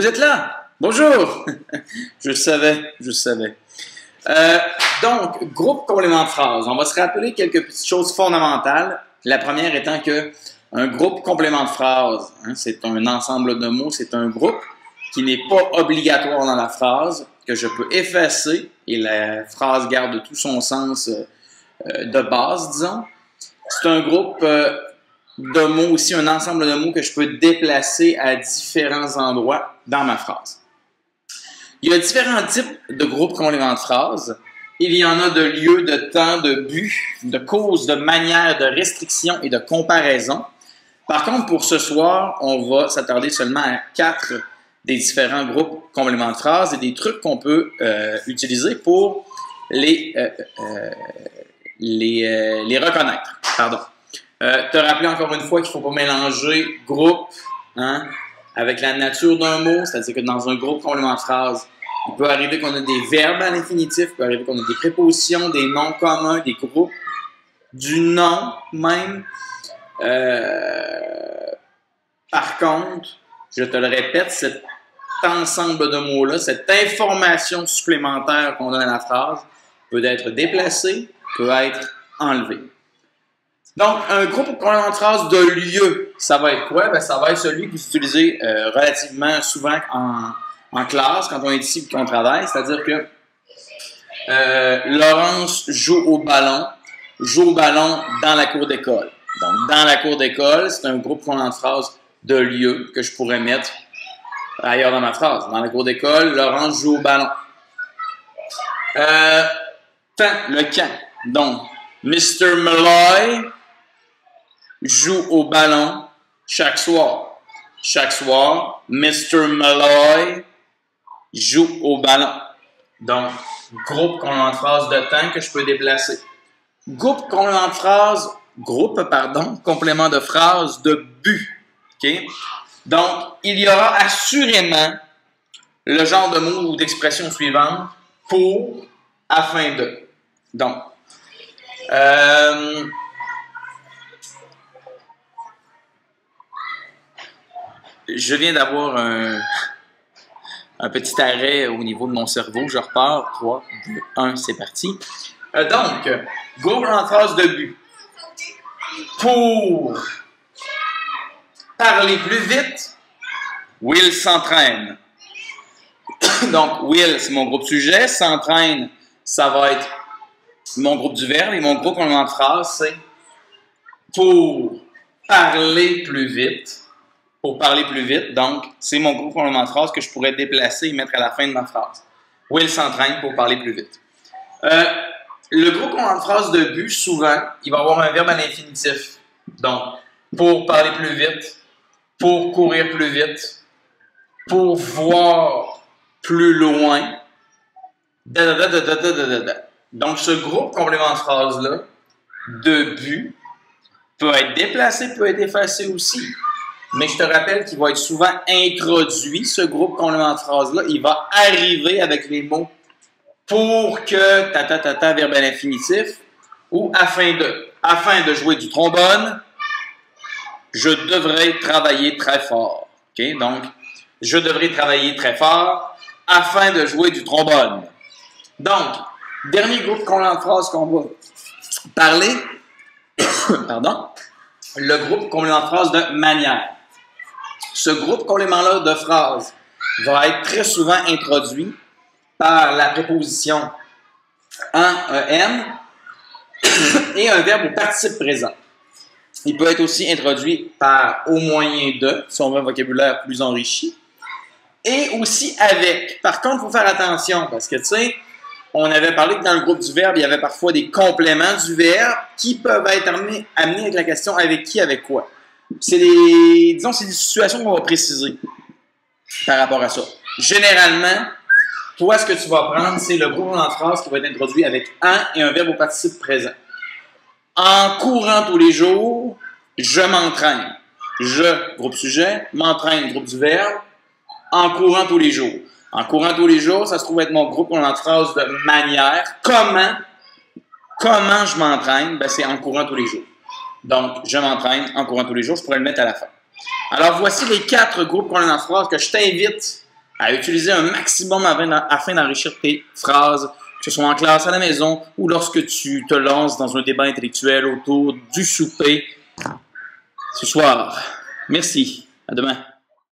Vous êtes là? Bonjour! Je le savais. Donc, groupe complément de phrase. On va se rappeler quelques petites choses fondamentales. La première étant que un groupe complément de phrase, c'est un ensemble de mots, c'est un groupe qui n'est pas obligatoire dans la phrase, que je peux effacer et la phrase garde tout son sens de base, disons. C'est un groupe de mots aussi, un ensemble de mots que je peux déplacer à différents endroits dans ma phrase. Il y a différents types de groupes compléments de phrase. Il y en a de lieu, de temps, de but, de cause, de manière, de restriction et de comparaison. Par contre, pour ce soir, on va s'attarder seulement à 4 des différents groupes compléments de phrase et des trucs qu'on peut utiliser pour les reconnaître. Pardon. Te rappeler encore une fois qu'il ne faut pas mélanger groupe avec la nature d'un mot, c'est-à-dire que dans un groupe complément de phrase, il peut arriver qu'on a des verbes à l'infinitif, il peut arriver qu'on a des prépositions, des noms communs, des groupes, du nom même. Par contre, je te le répète, cet ensemble de mots-là, cette information supplémentaire qu'on donne à la phrase peut être déplacée, peut être enlevée. Donc, un groupe complément de phrase de lieu, ça va être quoi? Ben, ça va être celui que vous utilisez relativement souvent en classe, quand on est ici et qu'on travaille. C'est-à-dire que Laurence joue au ballon dans la cour d'école. Donc, dans la cour d'école, c'est un groupe complément de phrase de lieu que je pourrais mettre ailleurs dans ma phrase. Dans la cour d'école, Laurence joue au ballon. Le quand. Donc, Mr. Malloy joue au ballon chaque soir. Chaque soir, Mr. Malloy joue au ballon. Donc, groupe complément de phrase de temps que je peux déplacer. Complément de phrase de but. Okay? Donc, il y aura assurément le genre de mot ou d'expression suivante pour, afin de. Donc, je viens d'avoir un petit arrêt au niveau de mon cerveau. Je repars. 3, 2, 1, c'est parti. Donc, groupe en phrase de but. Pour parler plus vite, Will s'entraîne. Donc, Will, c'est mon groupe sujet. S'entraîne, ça va être mon groupe du verbe. Et mon groupe complément de phrase, c'est pour parler plus vite. Pour parler plus vite, donc, c'est mon groupe complément de phrase que je pourrais déplacer et mettre à la fin de ma phrase. Will s'entraîne pour parler plus vite. Le groupe complément de phrase de but, souvent, il va avoir un verbe à l'infinitif. Donc, pour parler plus vite, pour courir plus vite, pour voir plus loin, Donc, ce groupe complément de phrase-là, de but, peut être déplacé, peut être effacé aussi. Mais je te rappelle qu'il va être souvent introduit, ce groupe complément de phrase-là. Il va arriver avec les mots pour que, verbe à l'infinitif, ou afin de jouer du trombone, je devrais travailler très fort. Okay? Donc, je devrais travailler très fort afin de jouer du trombone. Donc, dernier groupe complément de phrase qu'on va parler, pardon, le groupe complément de phrase de manière. Ce groupe complément-là de phrase va être très souvent introduit par la préposition en EN et un verbe au participe présent. Il peut être aussi introduit par au moyen de, si on veut un vocabulaire plus enrichi, et aussi avec. Par contre, il faut faire attention parce que, tu sais, on avait parlé que dans le groupe du verbe, il y avait parfois des compléments du verbe qui peuvent être amenés avec la question avec qui, avec quoi. C'est des situations qu'on va préciser par rapport à ça. Généralement, toi, ce que tu vas prendre, c'est le groupe en phrase qui va être introduit avec « en » et un verbe au participe présent. En courant tous les jours, je m'entraîne. Je, groupe sujet, m'entraîne, groupe du verbe, en courant tous les jours. En courant tous les jours, ça se trouve être mon groupe en phrase de manière. Comment je m'entraîne? Ben, c'est en courant tous les jours. Donc, je m'entraîne en courant tous les jours. Je pourrais le mettre à la fin. Alors, voici les 4 groupes qu'on a dans la phrase que je t'invite à utiliser un maximum afin d'enrichir tes phrases, que ce soit en classe, à la maison ou lorsque tu te lances dans un débat intellectuel autour du souper ce soir. Merci. À demain.